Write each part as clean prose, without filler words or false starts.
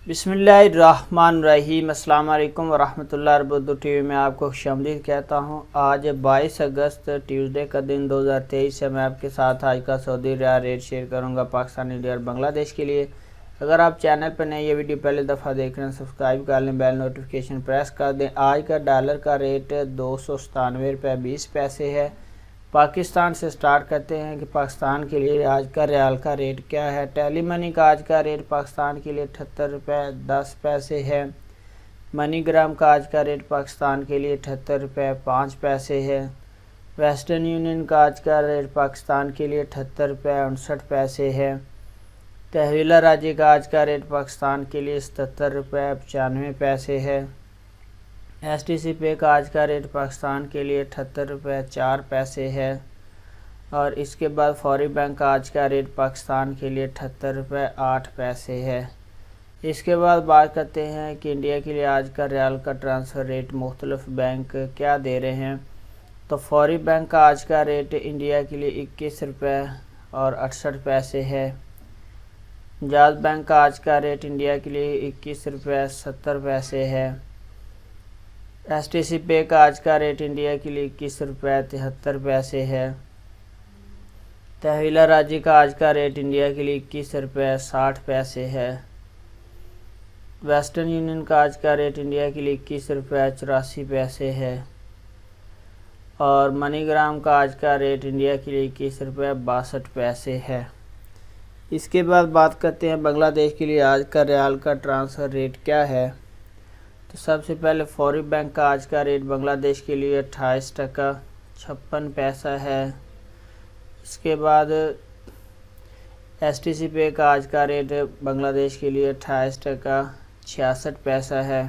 बिस्मिल्लाहिर्रहमानिर्रहीम। अस्सलाम वालेकुम वरहमतुल्लाहि वबरकातुहू। टीवी में आपको खुशामदीद कहता हूँ। आज 22 अगस्त ट्यूसडे का दिन 2023 है। मैं आपके साथ आज का सऊदी रियाल रेट शेयर करूँगा पाकिस्तानी रियाल बांग्लादेश के लिए। अगर आप चैनल पर नए ये वीडियो पहले दफ़ा देख रहे हैं सब्सक्राइब कर लें, बेल नोटिफिकेशन प्रेस कर दें। आज का डॉलर का रेट 297 रुपये 20 पैसे है। पाकिस्तान से स्टार्ट करते हैं कि पाकिस्तान के लिए आज का रियाल का रेट क्या है। टेली मनी का आज का रेट पाकिस्तान के लिए 78 रुपये 10 पैसे है। मनी ग्राम का आज का रेट पाकिस्तान के लिए 78 रुपये 5 पैसे है। वेस्टर्न यूनियन का आज का रेट पाकिस्तान के लिए 78 रुपये 59 पैसे है। तहवीला राजी का आज का रेट पाकिस्तान के लिए 77 रुपये 95 पैसे है। STC पे का आज का रेट पाकिस्तान के लिए 78 रुपये 4 पैसे है। और इसके बाद फौरी बैंक का आज का रेट पाकिस्तान के लिए 78 रुपये 8 पैसे है। इसके बाद बात करते हैं कि इंडिया के लिए आज का रियाल का ट्रांसफ़र रेट मुख्तलिफ बैंक क्या दे रहे हैं। तो फौरी बैंक का आज का रेट इंडिया के लिए 21 रुपये और 68 पैसे है। जाज बैंक का आज का रेट इंडिया के लिए 21 रुपये 70 पैसे है। STC पे का आज का रेट इंडिया के लिए 21 रुपये 73 पैसे है। तहवीला राजी का आज का रेट इंडिया के लिए 21 रुपये 60 पैसे है। वेस्टर्न यूनियन का आज का रेट इंडिया के लिए 21 रुपये 84 पैसे है। और मनीग्राम का आज का रेट इंडिया के लिए 21 रुपये 62 पैसे है। इसके बाद बात करते हैं बांग्लादेश के लिए आज का रियाल का ट्रांसफ़र रेट क्या है। तो सबसे पहले फौरी बैंक का आज का रेट बांग्लादेश के लिए 28 टका 56 पैसा है। इसके बाद STC पे का आज का रेट बांग्लादेश के लिए 28 टका 66 पैसा है।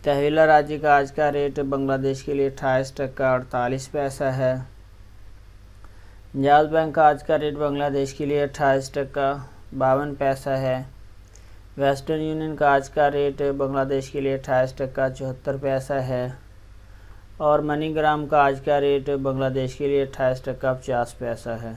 तहवीला राजी का आज का रेट बांग्लादेश के लिए 28 टका 48 पैसा है। जाज बैंक का आज का रेट बांग्लादेश के लिए 28 टका 52 पैसा है। वेस्टर्न यूनियन का आज का रेट बांग्लादेश के लिए 28 टका 74 पैसा है। और मनीग्राम का आज का रेट बांग्लादेश के लिए 28 टका 50 पैसा है।